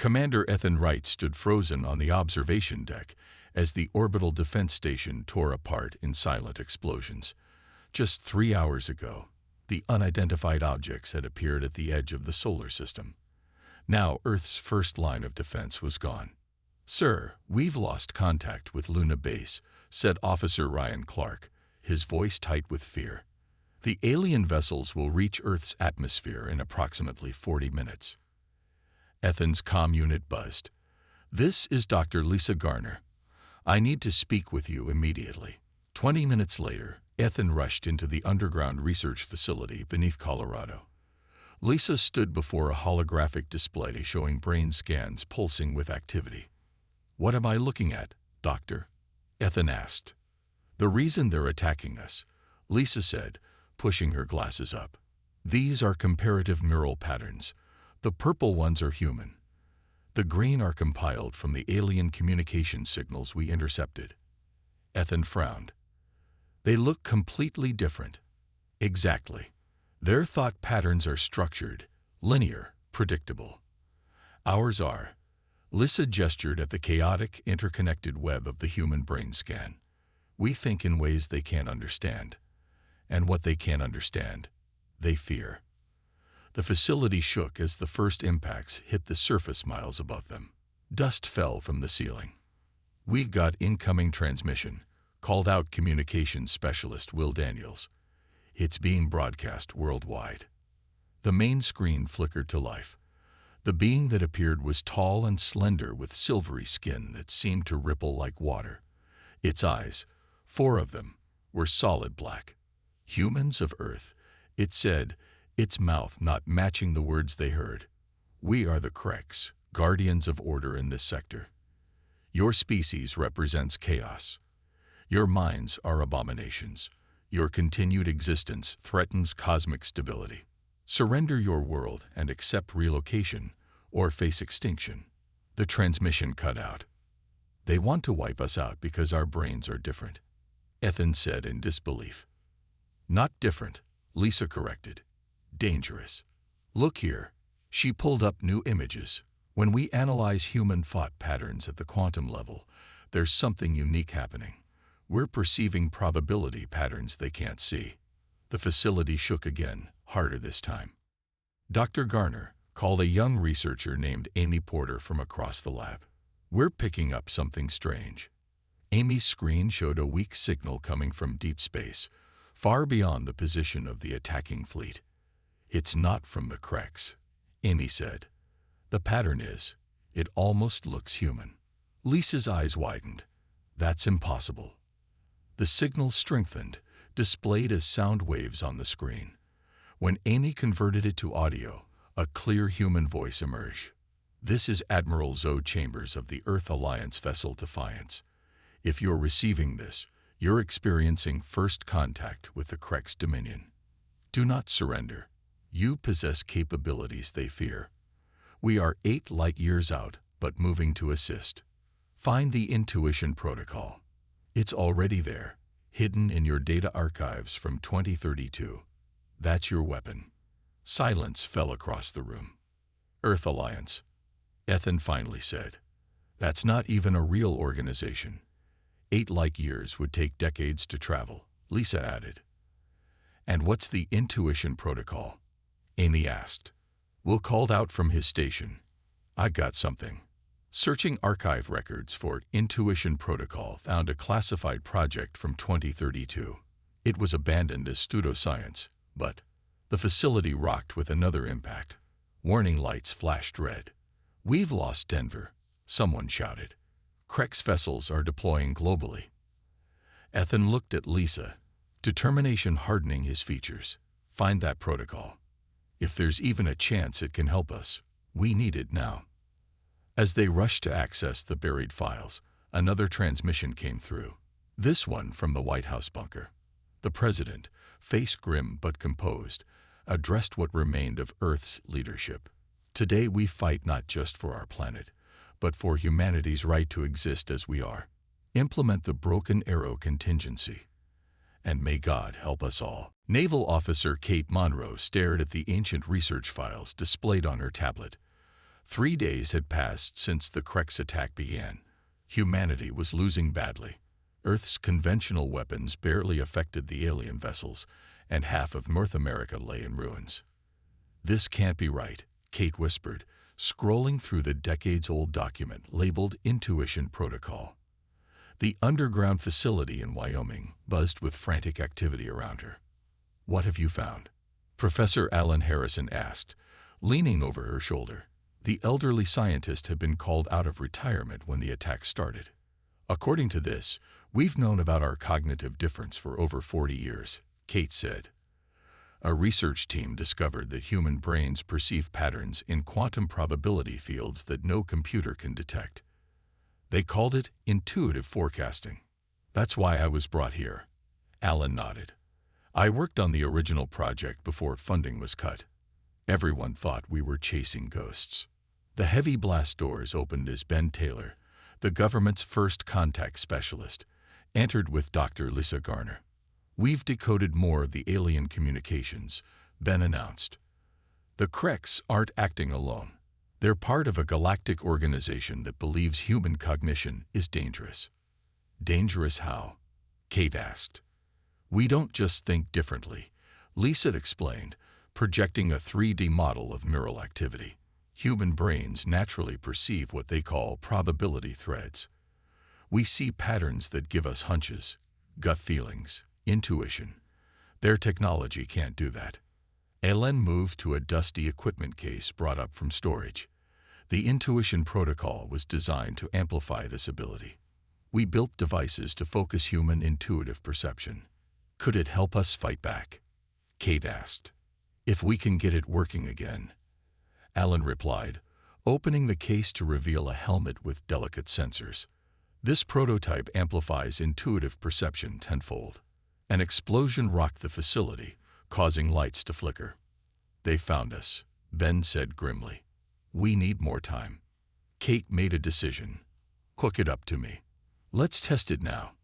Commander Ethan Wright stood frozen on the observation deck as the orbital defense station tore apart in silent explosions. Just 3 hours ago, the unidentified objects had appeared at the edge of the solar system. Now Earth's first line of defense was gone. "Sir, we've lost contact with Luna Base," said Officer Ryan Clark, his voice tight with fear. "The alien vessels will reach Earth's atmosphere in approximately 40 minutes. Ethan's comm unit buzzed. "This is Dr. Lisa Garner. I need to speak with you immediately." 20 minutes later, Ethan rushed into the underground research facility beneath Colorado. Lisa stood before a holographic display showing brain scans pulsing with activity. "What am I looking at, Doctor?" Ethan asked. "The reason they're attacking us," Lisa said, pushing her glasses up. "These are comparative neural patterns. The purple ones are human. The green are compiled from the alien communication signals we intercepted." Ethan frowned. "They look completely different." "Exactly. Their thought patterns are structured, linear, predictable. Ours are." Lisa gestured at the chaotic, interconnected web of the human brain scan. "We think in ways they can't understand. And what they can't understand, they fear." The facility shook as the first impacts hit the surface miles above them. Dust fell from the ceiling. "We've got incoming transmission," called out communications specialist Will Daniels. "It's being broadcast worldwide." The main screen flickered to life. The being that appeared was tall and slender with silvery skin that seemed to ripple like water. Its eyes, 4 of them, were solid black. "Humans of Earth," it said, its mouth not matching the words they heard. "We are the Creks, guardians of order in this sector. Your species represents chaos. Your minds are abominations. Your continued existence threatens cosmic stability. Surrender your world and accept relocation, or face extinction." The transmission cut out. "They want to wipe us out because our brains are different," Ethan said in disbelief. "Not different," Lisa corrected. "Dangerous. Look here." She pulled up new images. "When we analyze human thought patterns at the quantum level, there's something unique happening. We're perceiving probability patterns they can't see." The facility shook again, harder this time. Dr. Garner called a young researcher named Amy Porter from across the lab. "We're picking up something strange." Amy's screen showed a weak signal coming from deep space, far beyond the position of the attacking fleet. "It's not from the Creks," Amy said. "The pattern is. It almost looks human." Lisa's eyes widened. "That's impossible." The signal strengthened, displayed as sound waves on the screen. When Amy converted it to audio, a clear human voice emerged. "This is Admiral Zoe Chambers of the Earth Alliance vessel Defiance. If you're receiving this, you're experiencing first contact with the Creks Dominion. Do not surrender. You possess capabilities they fear. We are 8 light years out, but moving to assist. Find the Intuition Protocol. It's already there, hidden in your data archives from 2032. That's your weapon." Silence fell across the room. "Earth Alliance," Ethan finally said. "That's not even a real organization. 8 light years would take decades to travel," Lisa added. "And what's the Intuition Protocol?" Amy asked. Will called out from his station. "I got something." Searching archive records for Intuition Protocol found a classified project from 2032. It was abandoned as pseudoscience, but the facility rocked with another impact. Warning lights flashed red. "We've lost Denver," someone shouted. "Creks vessels are deploying globally." Ethan looked at Lisa, determination hardening his features. "Find that protocol. If there's even a chance it can help us, we need it now." As they rushed to access the buried files, another transmission came through. This one from the White House bunker. The president, face grim but composed, addressed what remained of Earth's leadership. "Today we fight not just for our planet, but for humanity's right to exist as we are. Implement the Broken Arrow contingency. And may God help us all." Naval Officer Kate Monroe stared at the ancient research files displayed on her tablet. 3 days had passed since the Krex attack began. Humanity was losing badly. Earth's conventional weapons barely affected the alien vessels, and half of North America lay in ruins. "This can't be right," Kate whispered, scrolling through the decades-old document labeled Intuition Protocol. The underground facility in Wyoming buzzed with frantic activity around her. "What have you found?" Professor Alan Harrison asked, leaning over her shoulder. The elderly scientist had been called out of retirement when the attack started. "According to this, we've known about our cognitive difference for over 40 years, Kate said. A research team discovered that human brains perceive patterns in quantum probability fields that no computer can detect. They called it intuitive forecasting. That's why I was brought here." Alan nodded. "I worked on the original project before funding was cut. Everyone thought we were chasing ghosts." The heavy blast doors opened as Ben Taylor, the government's first contact specialist, entered with Dr. Lisa Garner. "We've decoded more of the alien communications," Ben announced. "The Krex aren't acting alone. They're part of a galactic organization that believes human cognition is dangerous." "Dangerous how?" Kate asked. "We don't just think differently," Lisa explained, projecting a 3D model of neural activity. "Human brains naturally perceive what they call probability threads. We see patterns that give us hunches, gut feelings, intuition. Their technology can't do that." Ellen moved to a dusty equipment case brought up from storage. The Intuition Protocol was designed to amplify this ability. "We built devices to focus human intuitive perception." "Could it help us fight back?" Kate asked. "If we can get it working again," Alan replied, opening the case to reveal a helmet with delicate sensors. "This prototype amplifies intuitive perception tenfold." An explosion rocked the facility, causing lights to flicker. "They found us," Ben said grimly. "We need more time." Kate made a decision. "Hook it up to me. Let's test it now."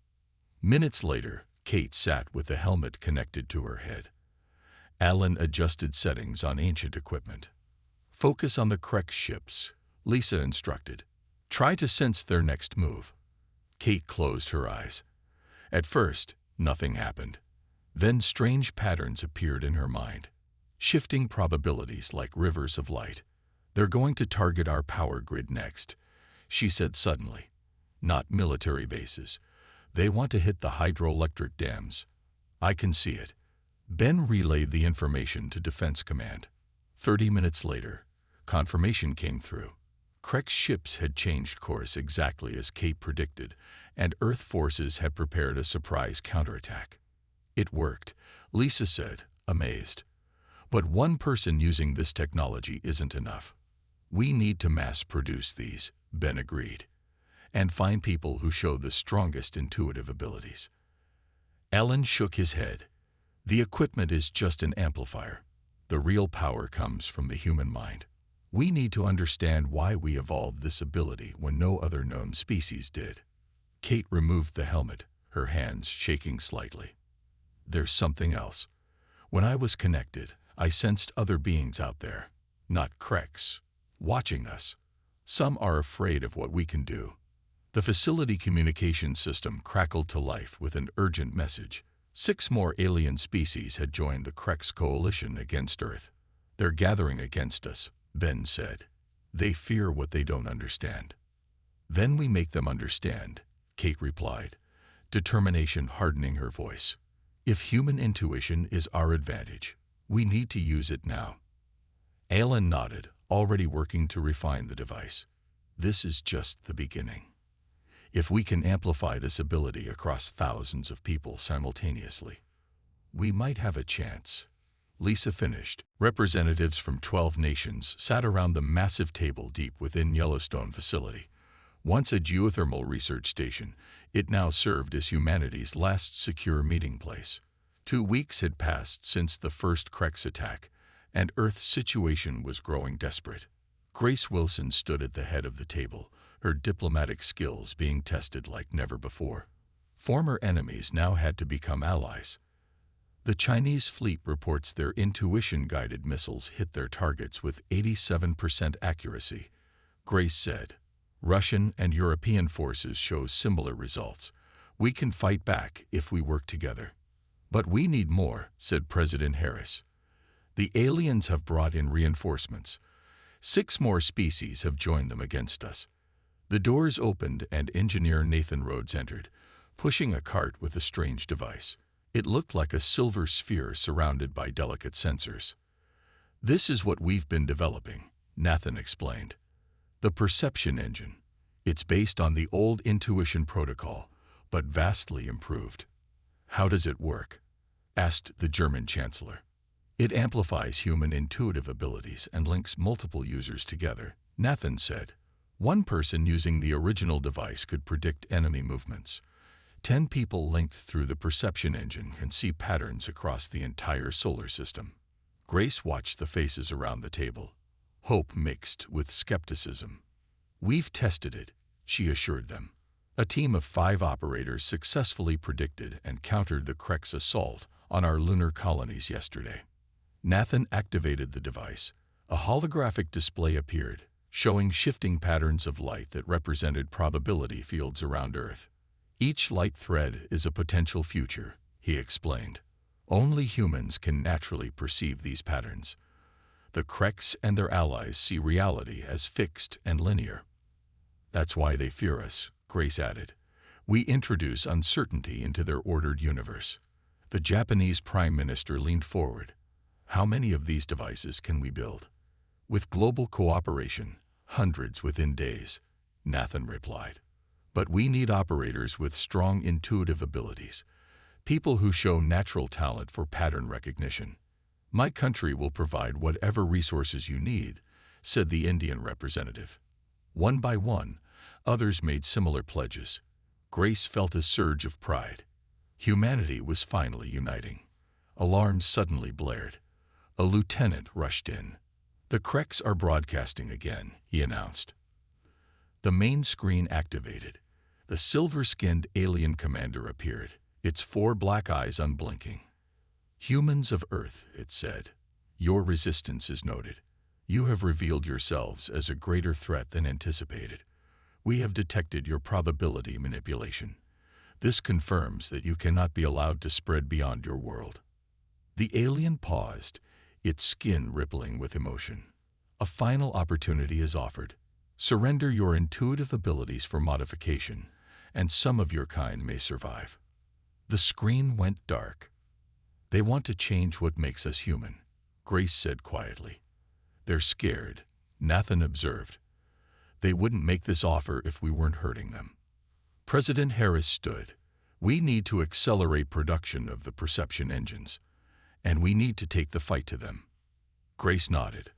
Minutes later, Kate sat with the helmet connected to her head. Alan adjusted settings on ancient equipment. "Focus on the Krex ships," Lisa instructed. "Try to sense their next move." Kate closed her eyes. At first, nothing happened. Then strange patterns appeared in her mind. Shifting probabilities like rivers of light. "They're going to target our power grid next," she said suddenly. "Not military bases. They want to hit the hydroelectric dams. I can see it." Ben relayed the information to Defense Command. 30 minutes later, confirmation came through. Krex ships had changed course exactly as Kate predicted, and Earth forces had prepared a surprise counterattack. "It worked," Lisa said, amazed. "But one person using this technology isn't enough. We need to mass-produce these," Ben agreed, "and find people who show the strongest intuitive abilities." Alan shook his head. "The equipment is just an amplifier. The real power comes from the human mind. We need to understand why we evolved this ability when no other known species did." Kate removed the helmet, her hands shaking slightly. "There's something else. When I was connected, I sensed other beings out there, not Krex, watching us. Some are afraid of what we can do." The facility communication system crackled to life with an urgent message. 6 more alien species had joined the Krex coalition against Earth. "They're gathering against us," Ben said. "They fear what they don't understand." "Then we make them understand," Kate replied, determination hardening her voice. "If human intuition is our advantage, we need to use it now." Alan nodded, already working to refine the device. "This is just the beginning. If we can amplify this ability across thousands of people simultaneously, we might have a chance." Lisa finished. Representatives from 12 nations sat around the massive table deep within Yellowstone facility. Once a geothermal research station, it now served as humanity's last secure meeting place. 2 weeks had passed since the first Krex attack, and Earth's situation was growing desperate. Grace Wilson stood at the head of the table, her diplomatic skills being tested like never before. Former enemies now had to become allies. The Chinese fleet reports their intuition-guided missiles hit their targets with 87% accuracy, Grace said. Russian and European forces show similar results. We can fight back if we work together. But we need more, said President Harris. The aliens have brought in reinforcements. 6 more species have joined them against us. The doors opened and engineer Nathan Rhodes entered, pushing a cart with a strange device. It looked like a silver sphere surrounded by delicate sensors. This is what we've been developing, Nathan explained. The perception engine. It's based on the old intuition protocol, but vastly improved. How does it work? Asked the German chancellor. It amplifies human intuitive abilities and links multiple users together, Nathan said. One person using the original device could predict enemy movements. 10 people linked through the perception engine can see patterns across the entire solar system. Grace watched the faces around the table, hope mixed with skepticism. We've tested it, she assured them. A team of 5 operators successfully predicted and countered the Krek's assault on our lunar colonies yesterday. Nathan activated the device. A holographic display appeared, showing shifting patterns of light that represented probability fields around Earth. Each light thread is a potential future, he explained. Only humans can naturally perceive these patterns. The Kreks and their allies see reality as fixed and linear. That's why they fear us, Grace added. We introduce uncertainty into their ordered universe. The Japanese Prime Minister leaned forward. How many of these devices can we build? With global cooperation, hundreds within days, Nathan replied. But we need operators with strong intuitive abilities, people who show natural talent for pattern recognition. My country will provide whatever resources you need, said the Indian representative. One by one, others made similar pledges. Grace felt a surge of pride. Humanity was finally uniting. Alarms suddenly blared. A lieutenant rushed in. The Kreks are broadcasting again, he announced. The main screen activated. The silver-skinned alien commander appeared, its 4 black eyes unblinking. Humans of Earth, it said, your resistance is noted. You have revealed yourselves as a greater threat than anticipated. We have detected your probability manipulation. This confirms that you cannot be allowed to spread beyond your world. The alien paused, its skin rippling with emotion. A final opportunity is offered. Surrender your intuitive abilities for modification, and some of your kind may survive. The screen went dark. They want to change what makes us human, Grace said quietly. They're scared, Nathan observed. They wouldn't make this offer if we weren't hurting them. President Harris stood. We need to accelerate production of the perception engines, and we need to take the fight to them. Grace nodded.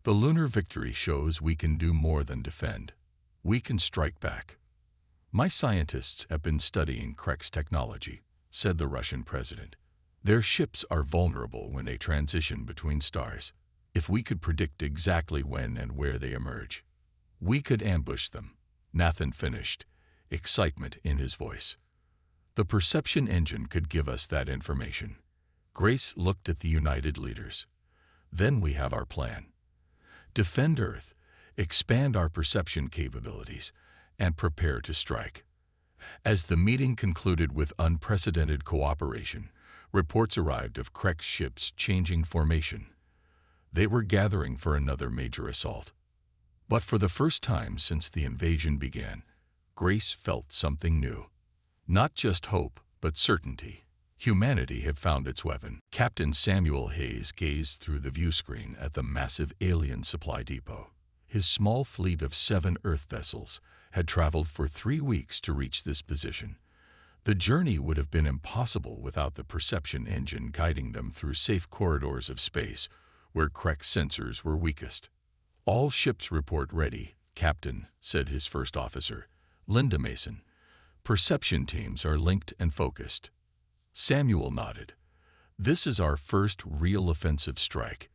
The lunar victory shows we can do more than defend. We can strike back. My scientists have been studying Krek's technology, said the Russian president. Their ships are vulnerable when they transition between stars. If we could predict exactly when and where they emerge, we could ambush them, Nathan finished, excitement in his voice. The perception engine could give us that information. Grace looked at the united leaders. Then we have our plan. Defend Earth, expand our perception capabilities, and prepare to strike. As the meeting concluded with unprecedented cooperation, reports arrived of Krek's ships changing formation. They were gathering for another major assault. But for the first time since the invasion began, Grace felt something new. Not just hope, but certainty. Humanity had found its weapon. Captain Samuel Hayes gazed through the viewscreen at the massive alien supply depot. His small fleet of 7 Earth vessels had traveled for 3 weeks to reach this position. The journey would have been impossible without the perception engine guiding them through safe corridors of space where Krek's sensors were weakest. All ships report ready, Captain, said his first officer, Linda Mason. Perception teams are linked and focused. Samuel nodded. This is our first real offensive strike.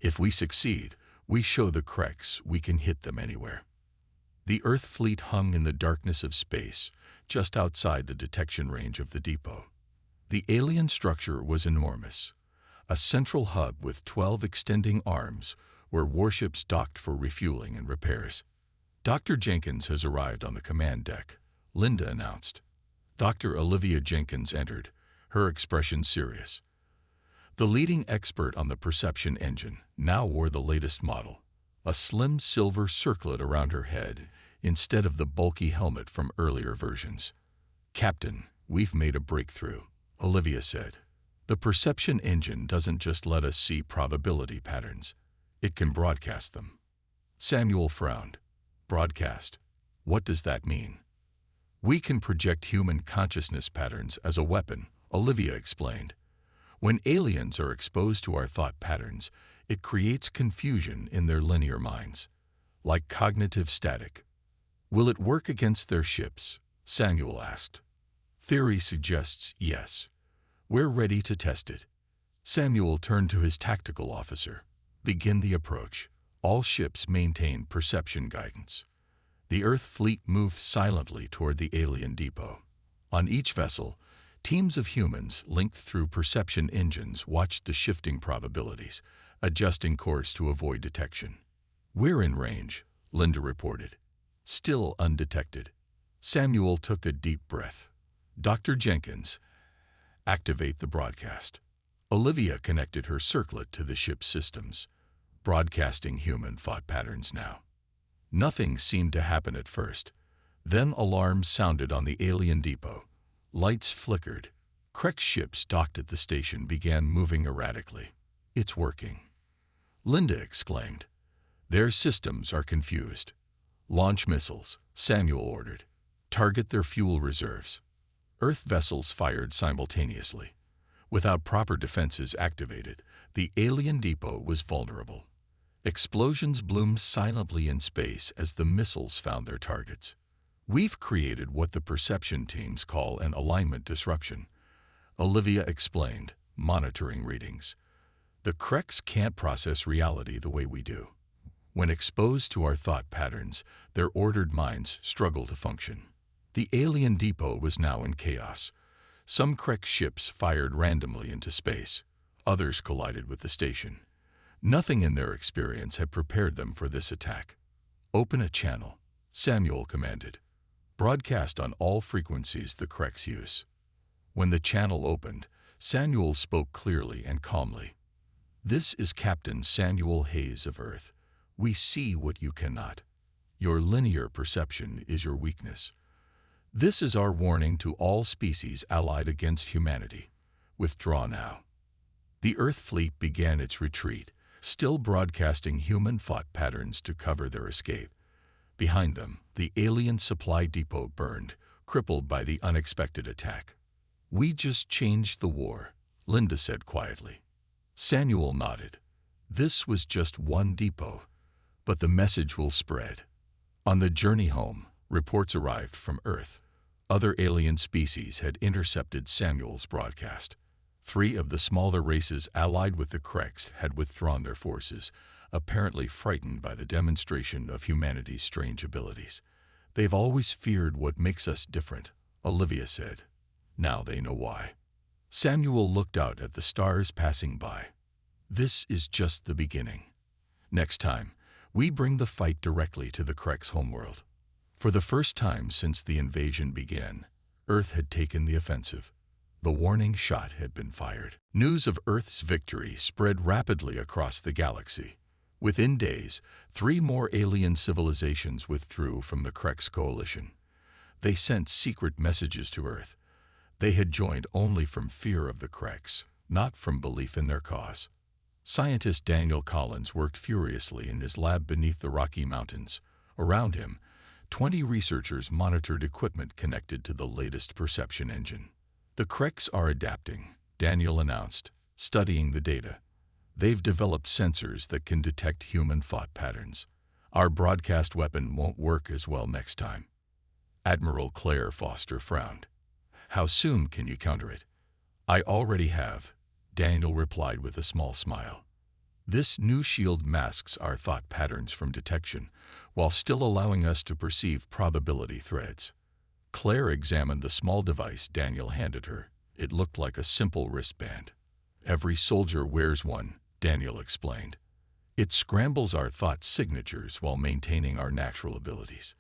If we succeed, we show the Kreks we can hit them anywhere. The Earth fleet hung in the darkness of space, just outside the detection range of the depot. The alien structure was enormous, a central hub with 12 extending arms where warships docked for refueling and repairs. Dr. Jenkins has arrived on the command deck, Linda announced. Dr. Olivia Jenkins entered, her expression serious. The leading expert on the perception engine now wore the latest model, a slim silver circlet around her head instead of the bulky helmet from earlier versions. "Captain, we've made a breakthrough," Olivia said. "The perception engine doesn't just let us see probability patterns. It can broadcast them." Samuel frowned. "Broadcast? What does that mean?" "We can project human consciousness patterns as a weapon," Olivia explained. "When aliens are exposed to our thought patterns, it creates confusion in their linear minds, like cognitive static." "Will it work against their ships?" Samuel asked. "Theory suggests yes. We're ready to test it." Samuel turned to his tactical officer. "Begin the approach. All ships maintain perception guidance." The Earth fleet moved silently toward the alien depot. On each vessel, teams of humans linked through perception engines watched the shifting probabilities, adjusting course to avoid detection. "We're in range," Linda reported. "Still undetected." Samuel took a deep breath. "Dr. Jenkins, activate the broadcast." Olivia connected her circlet to the ship's systems, broadcasting human thought patterns now. Nothing seemed to happen at first. Then alarms sounded on the alien depot. Lights flickered. Krek's ships docked at the station began moving erratically. "It's working," Linda exclaimed. "Their systems are confused." "Launch missiles," Samuel ordered. "Target their fuel reserves." Earth vessels fired simultaneously. Without proper defenses activated, the alien depot was vulnerable. Explosions bloomed silently in space as the missiles found their targets. "We've created what the perception teams call an alignment disruption," Olivia explained, monitoring readings. "The Kreks can't process reality the way we do. When exposed to our thought patterns, their ordered minds struggle to function." The alien depot was now in chaos. Some Krek ships fired randomly into space. Others collided with the station. Nothing in their experience had prepared them for this attack. "Open a channel," Samuel commanded. "Broadcast on all frequencies the Kreks use." When the channel opened, Samuel spoke clearly and calmly. "This is Captain Samuel Hayes of Earth. We see what you cannot. Your linear perception is your weakness. This is our warning to all species allied against humanity. Withdraw now." The Earth fleet began its retreat, still broadcasting human thought patterns to cover their escape. Behind them, the alien supply depot burned, crippled by the unexpected attack. "We just changed the war," Linda said quietly. Samuel nodded. "This was just one depot, but the message will spread." On the journey home, reports arrived from Earth. Other alien species had intercepted Samuel's broadcast. 3 of the smaller races allied with the Kreks had withdrawn their forces, apparently frightened by the demonstration of humanity's strange abilities. "They've always feared what makes us different," Olivia said. "Now they know why." Samuel looked out at the stars passing by. "This is just the beginning. Next time, we bring the fight directly to the Krek's homeworld." For the first time since the invasion began, Earth had taken the offensive. The warning shot had been fired. News of Earth's victory spread rapidly across the galaxy. Within days, 3 more alien civilizations withdrew from the Krek's coalition. They sent secret messages to Earth. They had joined only from fear of the Kreks, not from belief in their cause. Scientist Daniel Collins worked furiously in his lab beneath the Rocky Mountains. Around him, 20 researchers monitored equipment connected to the latest perception engine. "The Kreks are adapting," Daniel announced, studying the data. "They've developed sensors that can detect human thought patterns. Our broadcast weapon won't work as well next time." Admiral Claire Foster frowned. "How soon can you counter it?" "I already have," Daniel replied with a small smile. "This new shield masks our thought patterns from detection, while still allowing us to perceive probability threads." Claire examined the small device Daniel handed her. It looked like a simple wristband. Every soldier wears one, Daniel explained. It scrambles our thought signatures while maintaining our natural abilities.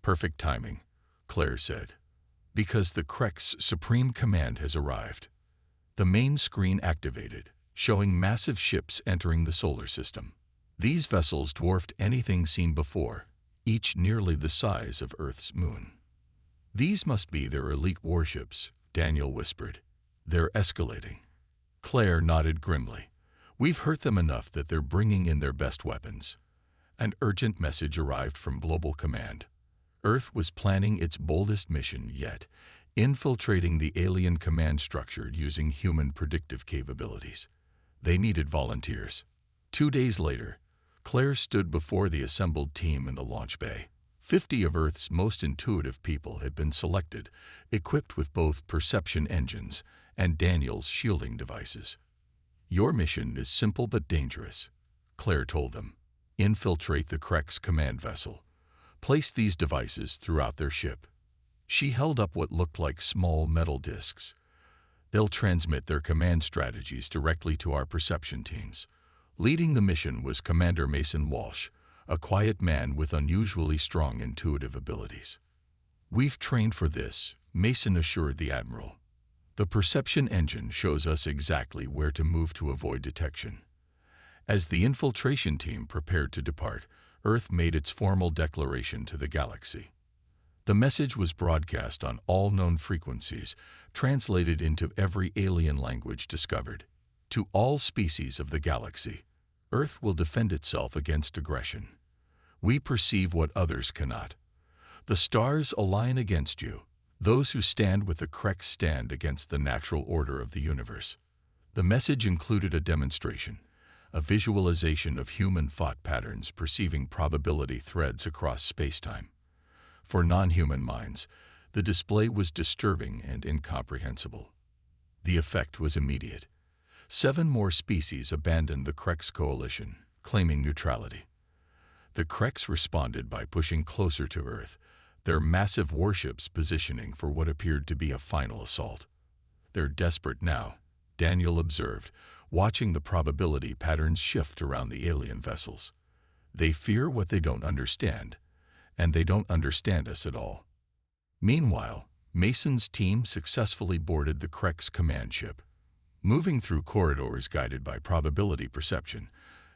Perfect timing, Claire said, because the Krek's supreme command has arrived. The main screen activated, showing massive ships entering the solar system. These vessels dwarfed anything seen before, each nearly the size of Earth's moon. These must be their elite warships, Daniel whispered. They're escalating. Claire nodded grimly. We've hurt them enough that they're bringing in their best weapons. An urgent message arrived from Global Command. Earth was planning its boldest mission yet, infiltrating the alien command structure using human predictive capabilities. They needed volunteers. 2 days later, Claire stood before the assembled team in the launch bay. 50 of Earth's most intuitive people had been selected, equipped with both perception engines and Daniel's shielding devices. Your mission is simple but dangerous, Claire told them. Infiltrate the Krek's command vessel. Place these devices throughout their ship. She held up what looked like small metal discs. They'll transmit their command strategies directly to our perception teams. Leading the mission was Commander Mason Walsh, a quiet man with unusually strong intuitive abilities. We've trained for this, Mason assured the Admiral. The perception engine shows us exactly where to move to avoid detection. As the infiltration team prepared to depart, Earth made its formal declaration to the galaxy. The message was broadcast on all known frequencies, translated into every alien language discovered. To all species of the galaxy, Earth will defend itself against aggression. We perceive what others cannot. The stars align against you. Those who stand with the Krek stand against the natural order of the universe. The message included a demonstration, a visualization of human thought patterns perceiving probability threads across space-time. For non-human minds, the display was disturbing and incomprehensible. The effect was immediate. 7 more species abandoned the Krek's coalition, claiming neutrality. The Kreks responded by pushing closer to Earth, their massive warships positioning for what appeared to be a final assault. They're desperate now, Daniel observed, watching the probability patterns shift around the alien vessels. They fear what they don't understand, and they don't understand us at all. Meanwhile, Mason's team successfully boarded the Krek's command ship. Moving through corridors guided by probability perception,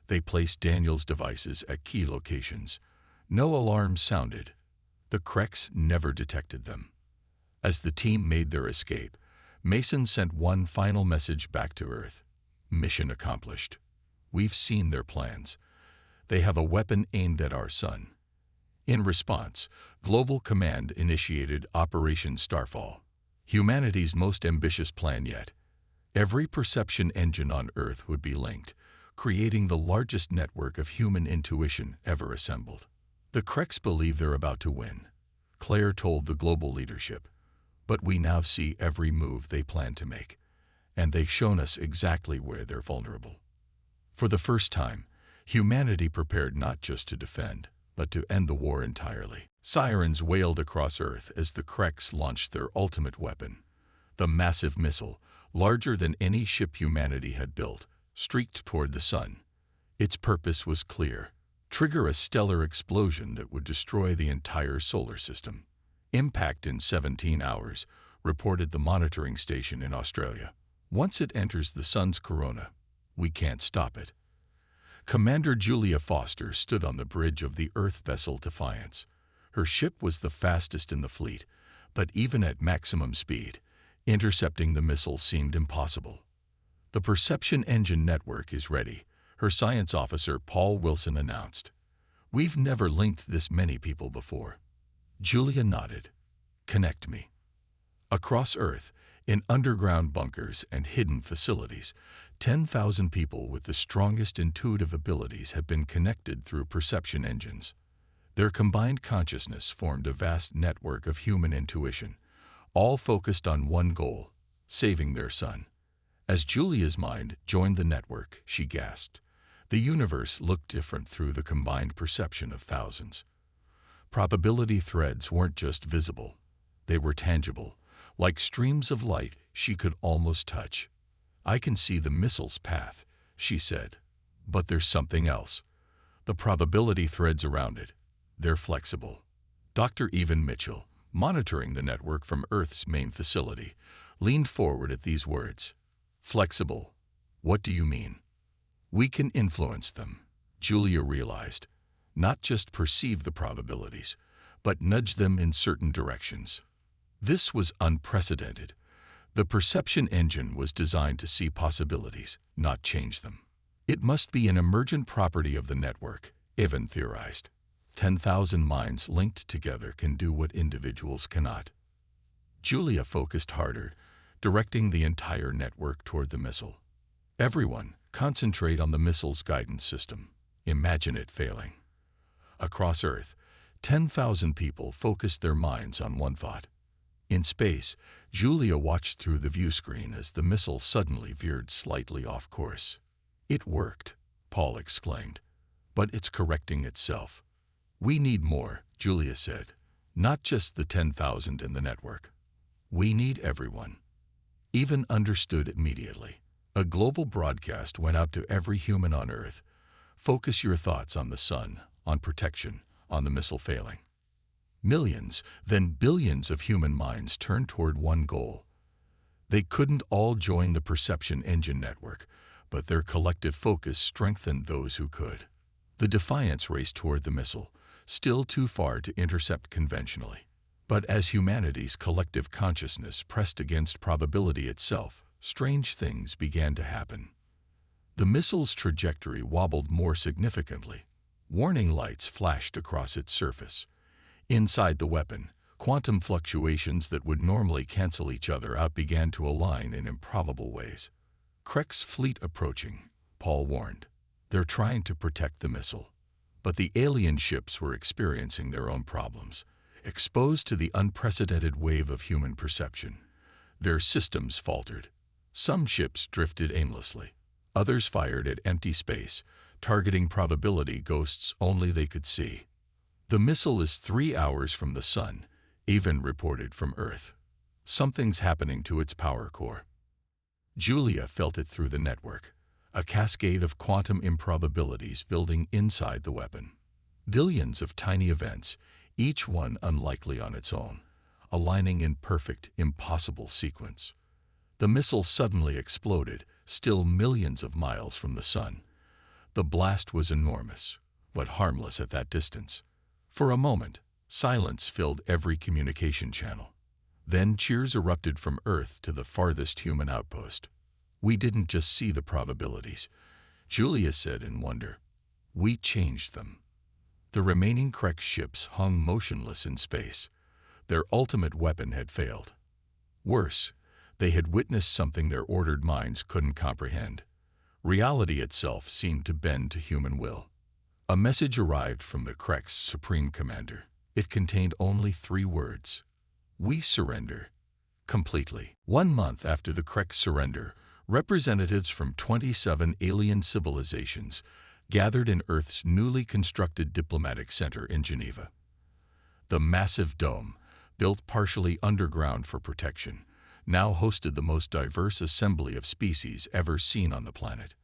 they placed Daniel's devices at key locations. No alarms sounded. The Kreks never detected them. As the team made their escape, Mason sent one final message back to Earth. Mission accomplished. We've seen their plans. They have a weapon aimed at our sun. In response, Global Command initiated Operation Starfall, humanity's most ambitious plan yet. Every perception engine on Earth would be linked, creating the largest network of human intuition ever assembled. The Kreks believe they're about to win, Claire told the global leadership. But we now see every move they plan to make, and they've shown us exactly where they're vulnerable. For the first time, humanity prepared not just to defend, but to end the war entirely. Sirens wailed across Earth as the Kreks launched their ultimate weapon. The massive missile, larger than any ship humanity had built, streaked toward the sun. Its purpose was clear: trigger a stellar explosion that would destroy the entire solar system. Impact in 17 hours, reported the monitoring station in Australia. Once it enters the sun's corona, we can't stop it. Commander Julia Foster stood on the bridge of the Earth vessel Defiance. Her ship was the fastest in the fleet, but even at maximum speed, intercepting the missile seemed impossible. The perception engine network is ready, her science officer Paul Wilson announced. We've never linked this many people before. Julia nodded. Connect me. Across Earth, in underground bunkers and hidden facilities, 10,000 people with the strongest intuitive abilities have been connected through perception engines. Their combined consciousness formed a vast network of human intuition, all focused on one goal: saving their son. As Julia's mind joined the network, she gasped. The universe looked different through the combined perception of thousands. Probability threads weren't just visible. They were tangible, like streams of light she could almost touch. "I can see the missile's path," she said. "But there's something else. The probability threads around it. They're flexible." Dr. Evan Mitchell, monitoring the network from Earth's main facility, leaned forward at these words. "Flexible? What do you mean?" "We can influence them," Julia realized. "Not just perceive the probabilities, but nudge them in certain directions." This was unprecedented. The perception engine was designed to see possibilities, not change them. "It must be an emergent property of the network," Evan theorized. 10,000 minds linked together can do what individuals cannot. Julia focused harder, directing the entire network toward the missile. "Everyone, concentrate on the missile's guidance system. Imagine it failing." Across Earth, 10,000 people focused their minds on one thought. In space, Julia watched through the viewscreen as the missile suddenly veered slightly off course. "It worked," Paul exclaimed. "But it's correcting itself." "We need more," Julia said. "Not just the 10,000 in the network. We need everyone." Evan understood immediately. A global broadcast went out to every human on Earth. "Focus your thoughts on the sun, on protection, on the missile failing." Millions, then billions of human minds turned toward one goal. They couldn't all join the perception engine network, but their collective focus strengthened those who could. The Defiance raced toward the missile, still too far to intercept conventionally. But as humanity's collective consciousness pressed against probability itself, strange things began to happen. The missile's trajectory wobbled more significantly. Warning lights flashed across its surface. Inside the weapon, quantum fluctuations that would normally cancel each other out began to align in improbable ways. "Krek's fleet approaching," Paul warned. "They're trying to protect the missile." But the alien ships were experiencing their own problems, exposed to the unprecedented wave of human perception. Their systems faltered. Some ships drifted aimlessly. Others fired at empty space, targeting probability ghosts only they could see. "The missile is 3 hours from the sun," Evan reported from Earth. "Something's happening to its power core." Julia felt it through the network, a cascade of quantum improbabilities building inside the weapon. Billions of tiny events, each one unlikely on its own, aligning in perfect, impossible sequence. The missile suddenly exploded, still millions of miles from the sun. The blast was enormous, but harmless at that distance. For a moment, silence filled every communication channel. Then cheers erupted from Earth to the farthest human outpost. "We didn't just see the probabilities," Julia said in wonder. "We changed them." The remaining Krek ships hung motionless in space. Their ultimate weapon had failed. Worse, they had witnessed something their ordered minds couldn't comprehend. Reality itself seemed to bend to human will. A message arrived from the Krek's Supreme Commander. It contained only 3 words. "We surrender." Completely. 1 month after the Krek's surrender, representatives from 27 alien civilizations gathered in Earth's newly constructed diplomatic center in Geneva. The massive dome, built partially underground for protection, now hosted the most diverse assembly of species ever seen on the planet.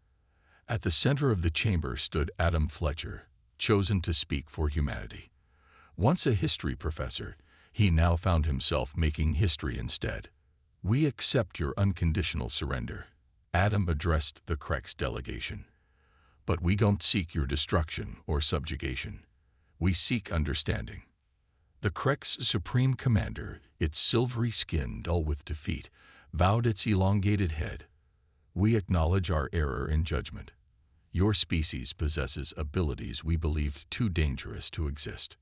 At the center of the chamber stood Adam Fletcher, chosen to speak for humanity. Once a history professor, he now found himself making history instead. "We accept your unconditional surrender," Adam addressed the Krek's delegation. "But we don't seek your destruction or subjugation. We seek understanding." The Krek's Supreme Commander, its silvery skin dull with defeat, bowed its elongated head. "We acknowledge our error in judgment. Your species possesses abilities we believed too dangerous to exist."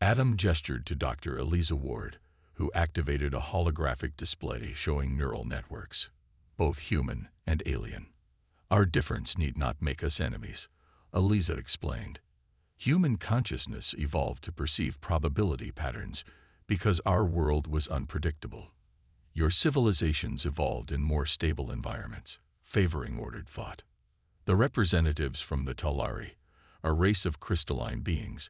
Adam gestured to Dr. Eliza Ward, who activated a holographic display showing neural networks, both human and alien. "Our difference need not make us enemies," Eliza explained. "Human consciousness evolved to perceive probability patterns because our world was unpredictable. Your civilizations evolved in more stable environments, favoring ordered thought." The representatives from the Talari, a race of crystalline beings,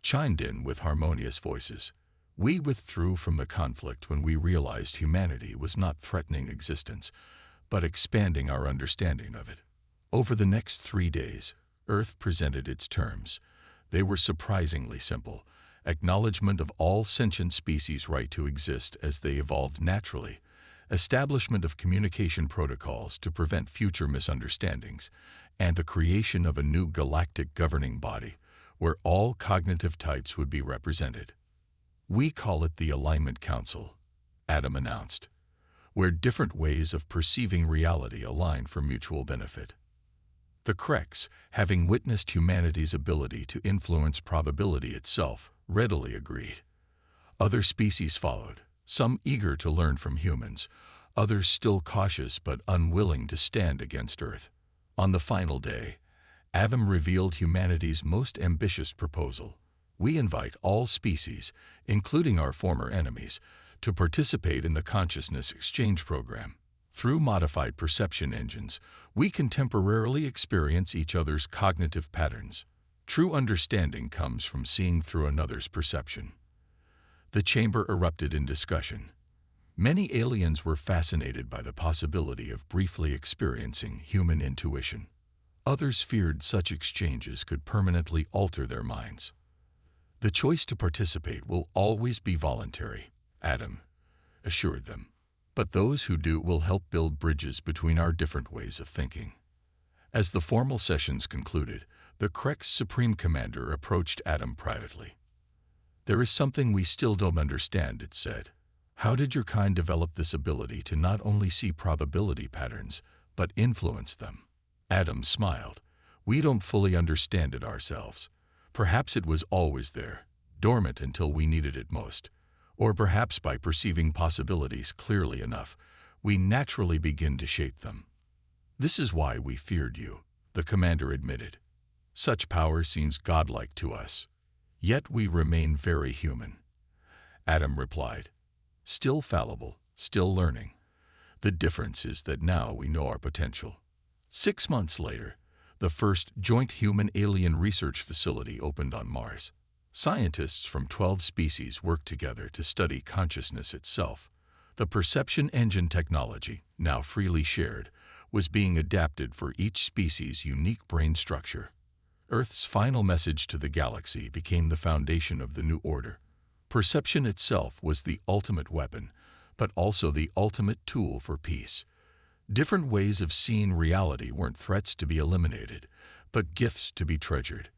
chimed in with harmonious voices. We withdrew from the conflict when we realized humanity was not threatening existence, but expanding our understanding of it. Over the next 3 days, Earth presented its terms. They were surprisingly simple: acknowledgement of all sentient species' right to exist as they evolved naturally, establishment of communication protocols to prevent future misunderstandings, and the creation of a new galactic governing body where all cognitive types would be represented. "We call it the Alignment Council," Adam announced, "where different ways of perceiving reality align for mutual benefit." The Kreks, having witnessed humanity's ability to influence probability itself, readily agreed. Other species followed, some eager to learn from humans, others still cautious but unwilling to stand against Earth. On the final day, Adam revealed humanity's most ambitious proposal. "We invite all species, including our former enemies, to participate in the consciousness exchange program. Through modified perception engines, we can temporarily experience each other's cognitive patterns. True understanding comes from seeing through another's perception." The chamber erupted in discussion. Many aliens were fascinated by the possibility of briefly experiencing human intuition. Others feared such exchanges could permanently alter their minds. "The choice to participate will always be voluntary," Adam assured them. "But those who do will help build bridges between our different ways of thinking." As the formal sessions concluded, the Krek's Supreme Commander approached Adam privately. "There is something we still don't understand," it said. "How did your kind develop this ability to not only see probability patterns, but influence them?" Adam smiled. "We don't fully understand it ourselves. Perhaps it was always there, dormant until we needed it most. Or perhaps by perceiving possibilities clearly enough, we naturally begin to shape them. This is why we feared you," the commander admitted. "Such power seems godlike to us. Yet we remain very human." Adam replied, "Still fallible, still learning. The difference is that now we know our potential." 6 months later, the first joint human-alien research facility opened on Mars. Scientists from 12 species worked together to study consciousness itself. The perception engine technology, now freely shared, was being adapted for each species' unique brain structure. Earth's final message to the galaxy became the foundation of the new order. Perception itself was the ultimate weapon, but also the ultimate tool for peace. Different ways of seeing reality weren't threats to be eliminated, but gifts to be treasured.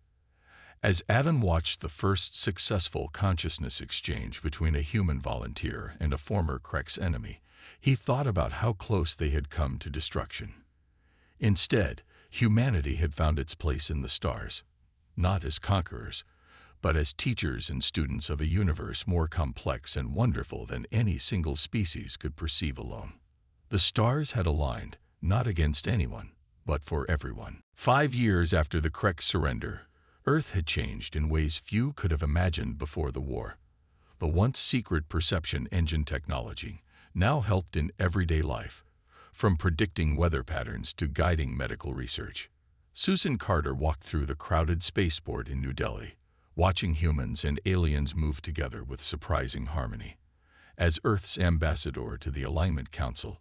As Adam watched the first successful consciousness exchange between a human volunteer and a former Krek's enemy, he thought about how close they had come to destruction. Instead, humanity had found its place in the stars, not as conquerors, but as teachers and students of a universe more complex and wonderful than any single species could perceive alone. The stars had aligned, not against anyone, but for everyone. 5 years after the Krek's surrender, Earth had changed in ways few could have imagined before the war. The once secret perception engine technology now helped in everyday life, from predicting weather patterns to guiding medical research. Susan Carter walked through the crowded spaceport in New Delhi, watching humans and aliens move together with surprising harmony. As Earth's ambassador to the Alignment Council,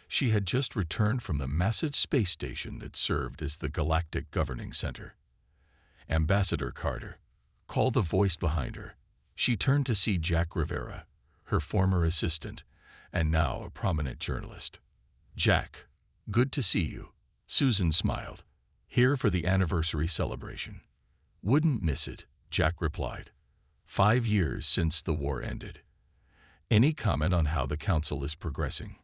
she had just returned from the massive space station that served as the Galactic Governing Center. "Ambassador Carter," called a voice behind her. She turned to see Jack Rivera, her former assistant, and now a prominent journalist. "Jack, good to see you," Susan smiled. "Here for the anniversary celebration." "Wouldn't miss it," Jack replied. 5 years since the war ended. "Any comment on how the council is progressing?"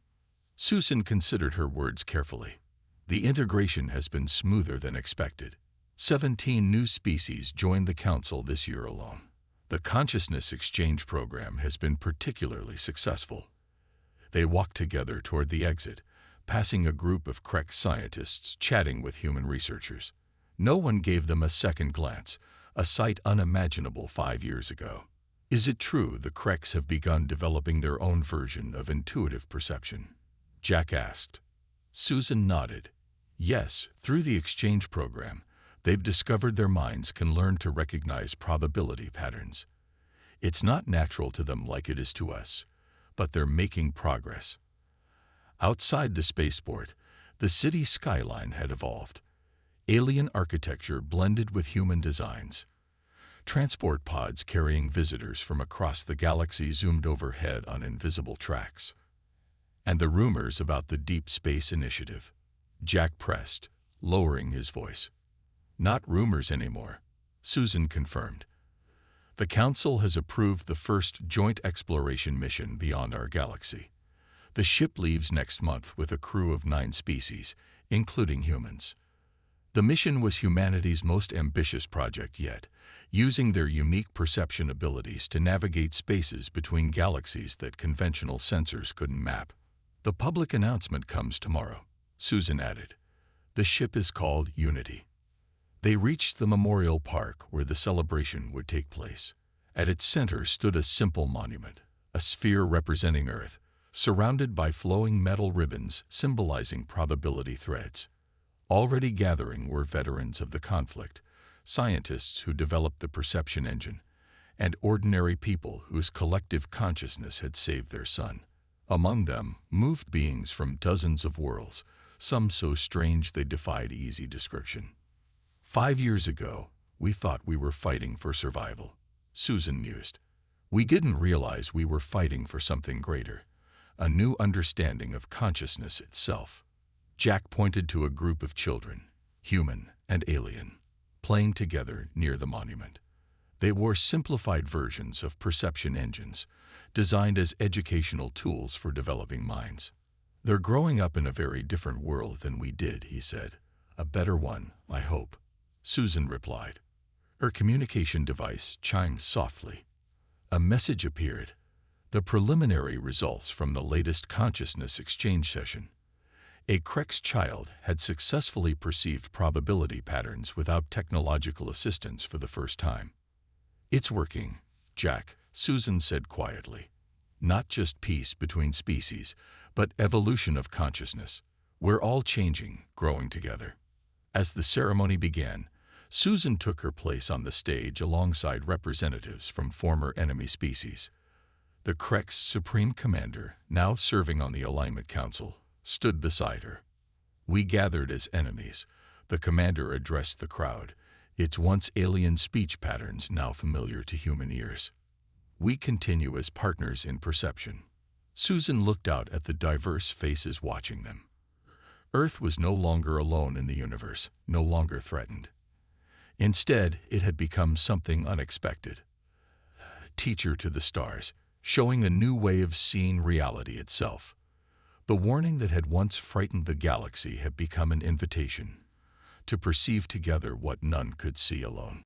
Susan considered her words carefully. "The integration has been smoother than expected. 17 new species joined the council this year alone. The consciousness exchange program has been particularly successful." They walked together toward the exit, passing a group of Krek scientists chatting with human researchers. No one gave them a second glance, a sight unimaginable 5 years ago. "Is it true the Kreks have begun developing their own version of intuitive perception?" Jack asked. Susan nodded. "Yes, through the exchange program, they've discovered their minds can learn to recognize probability patterns. It's not natural to them like it is to us, but they're making progress. Outside the spaceport, the city skyline had evolved. Alien architecture blended with human designs. Transport pods carrying visitors from across the galaxy zoomed overhead on invisible tracks. And the rumors about the Deep Space Initiative. Jack pressed, lowering his voice. Not rumors anymore, Susan confirmed. The Council has approved the first joint exploration mission beyond our galaxy. The ship leaves next month with a crew of 9 species, including humans. The mission was humanity's most ambitious project yet, using their unique perception abilities to navigate spaces between galaxies that conventional sensors couldn't map. The public announcement comes tomorrow, Susan added. The ship is called Unity. They reached the memorial park where the celebration would take place. At its center stood a simple monument, a sphere representing Earth, surrounded by flowing metal ribbons symbolizing probability threads. Already gathering were veterans of the conflict, scientists who developed the perception engine, and ordinary people whose collective consciousness had saved their sun. Among them moved beings from dozens of worlds, some so strange they defied easy description. 5 years ago, we thought we were fighting for survival, Susan mused. We didn't realize we were fighting for something greater, a new understanding of consciousness itself. Jack pointed to a group of children, human and alien, playing together near the monument. They wore simplified versions of perception engines, designed as educational tools for developing minds. They're growing up in a very different world than we did, he said. A better one, I hope, Susan replied. Her communication device chimed softly. A message appeared. The preliminary results from the latest consciousness exchange session. A Crex child had successfully perceived probability patterns without technological assistance for the first time. It's working, Jack, Susan said quietly. Not just peace between species, but evolution of consciousness. We're all changing, growing together. As the ceremony began, Susan took her place on the stage alongside representatives from former enemy species. The Crex Supreme Commander, now serving on the Alignment Council, stood beside her. We gathered as enemies, the commander addressed the crowd, its once alien speech patterns now familiar to human ears. We continue as partners in perception. Susan looked out at the diverse faces watching them. Earth was no longer alone in the universe, no longer threatened. Instead, it had become something unexpected. Teacher to the stars, showing a new way of seeing reality itself. The warning that had once frightened the galaxy had become an invitation to perceive together what none could see alone.